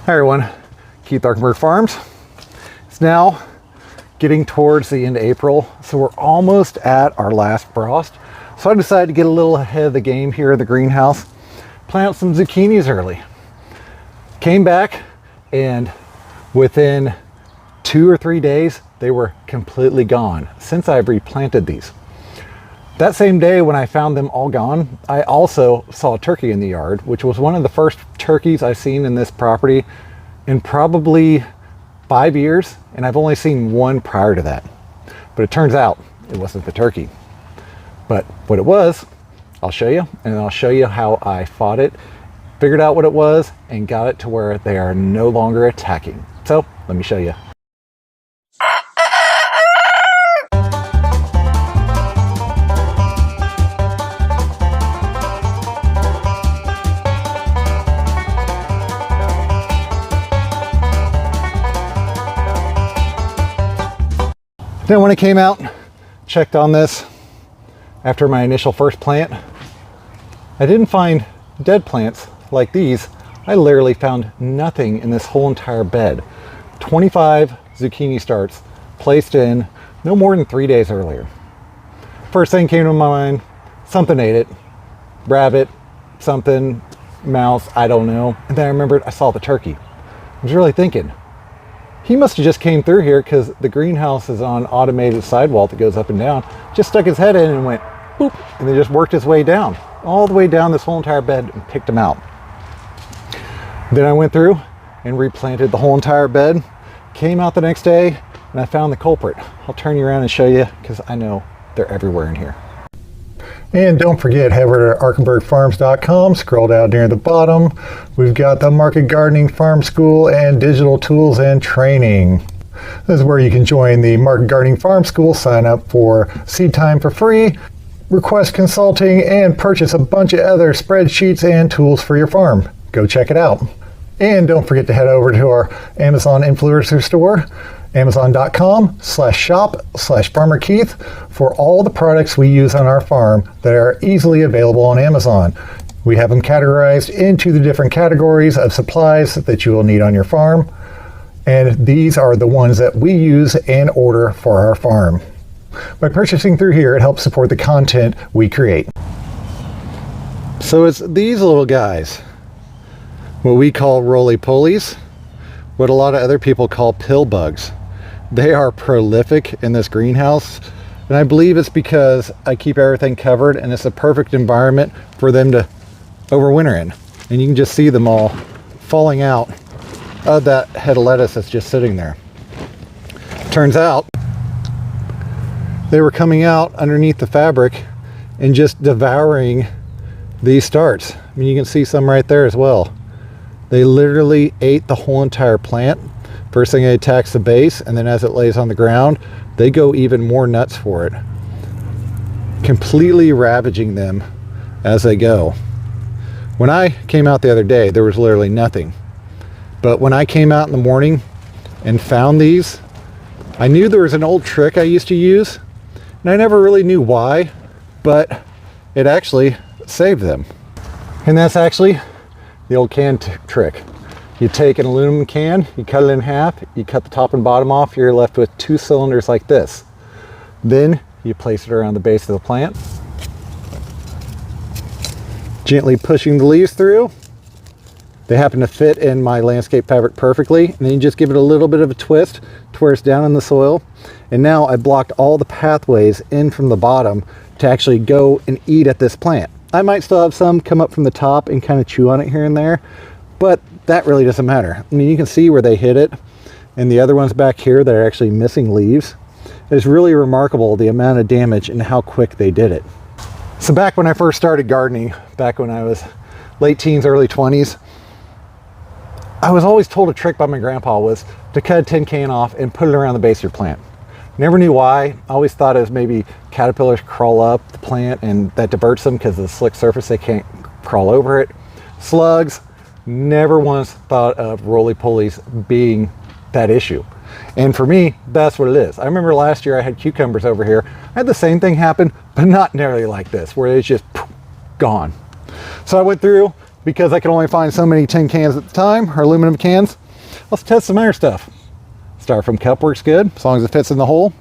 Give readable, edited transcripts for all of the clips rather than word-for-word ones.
Hi everyone, Keith Arkenberg Farms. It's now getting towards the end of April, so we're almost at our last frost. So I decided to get a little ahead of the game here at the greenhouse, plant some zucchinis early. Came back and within 2 or 3 days, they were completely gone since I've replanted these. That same day when I found them all gone, I also saw a turkey in the yard, which was one of the first turkeys I've seen in this property in probably 5 years, and I've only seen one prior to that. But it turns out it wasn't the turkey. But what it was, I'll show you, and I'll show you how I fought it, figured out what it was, and got it to where they are no longer attacking. So let me show you. Then when I came out, checked on this after my initial first plant, I didn't find dead plants like these. I literally found nothing in this whole entire bed. 25 zucchini starts placed in no more than 3 days earlier. First thing came to my mind, something ate it. Rabbit, something, mouse, I don't know. And then I remembered I saw the turkey. I was really thinking, he must have just came through here because the greenhouse is on automated sidewall that goes up and down. Just stuck his head in and went boop, and then just worked his way down, all the way down this whole entire bed and picked them out. Then I went through and replanted the whole entire bed, came out the next day, and I found the culprit. I'll turn you around and show you because I know they're everywhere in here. And don't forget, head over to arkenbergfarms.com, scroll down near the bottom. We've got the Market Gardening Farm School and digital tools and training. This is where you can join the Market Gardening Farm School, sign up for seed time for free, request consulting, and purchase a bunch of other spreadsheets and tools for your farm. Go check it out. And don't forget to head over to our Amazon influencer store, amazon.com/shop/farmerkeith, for all the products we use on our farm that are easily available on Amazon. We have them categorized into the different categories of supplies that you will need on your farm. And these are the ones that we use and order for our farm. By purchasing through here, it helps support the content we create. So it's these little guys, what we call roly-polies, what a lot of other people call pill bugs. They are prolific in this greenhouse, and I believe it's because I keep everything covered and it's a perfect environment for them to overwinter in. And you can just see them all falling out of that head of lettuce that's just sitting there. Turns out they were coming out underneath the fabric and just devouring these starts. I mean, you can see some right there as well. They literally ate the whole entire plant. First thing, it attacks the base, and then as it lays on the ground, they go even more nuts for it, completely ravaging them as they go. When I came out the other day, there was literally nothing. But when I came out in the morning and found these, I knew there was an old trick I used to use, and I never really knew why, but it actually saved them. And that's actually the old can trick. You take an aluminum can, you cut it in half, you cut the top and bottom off, you're left with 2 cylinders like this. Then you place it around the base of the plant, gently pushing the leaves through. They happen to fit in my landscape fabric perfectly, and then you just give it a little bit of a twist to where it's down in the soil. And now I blocked all the pathways in from the bottom to actually go and eat at this plant. I might still have some come up from the top and kind of chew on it here and there, but that really doesn't matter. I mean, you can see where they hit it, and the other ones back here that are actually missing leaves. It's really remarkable the amount of damage and how quick they did it. So back when I first started gardening, back when I was late teens, early 20s, I was always told a trick by my grandpa was to cut a tin can off and put it around the base of your plant. Never knew why. I always thought it was maybe caterpillars crawl up the plant and that diverts them because of the slick surface, they can't crawl over it. Slugs, never once thought of roly-polies being that issue. And for me, that's what it is. I remember last year I had cucumbers over here. I had the same thing happen, but not nearly like this, where it's just poof, gone. So I went through, because I could only find so many tin cans at the time, or aluminum cans, let's test some other stuff. Styrofoam cup works good, as long as it fits in the hole.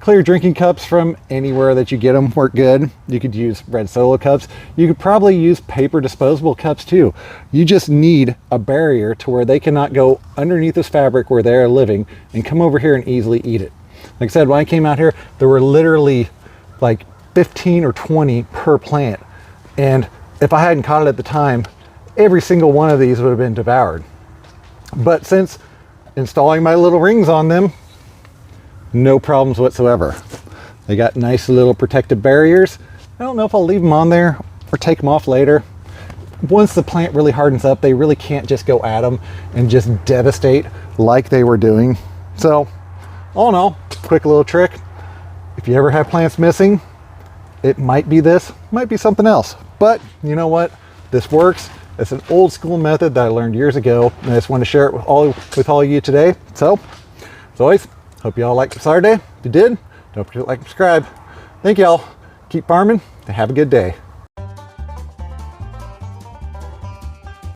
Clear drinking cups from anywhere that you get them work good. You could use red Solo cups. You could probably use paper disposable cups too. You just need a barrier to where they cannot go underneath this fabric where they're living and come over here and easily eat it. Like I said, when I came out here, there were literally like 15 or 20 per plant. And if I hadn't caught it at the time, every single one of these would have been devoured. But since installing my little rings on them, no problems whatsoever. They got nice little protective barriers. I don't know if I'll leave them on there or take them off later. Once the plant really hardens up, they really can't just go at them and just devastate like they were doing. So all in all, quick little trick. If you ever have plants missing, it might be this, might be something else. But you know what? This works. It's an old school method that I learned years ago, and I just want to share it with all of you today. So, as always, hope you all liked Saturday. If you did, don't forget to like and subscribe. Thank you all. Keep farming and have a good day.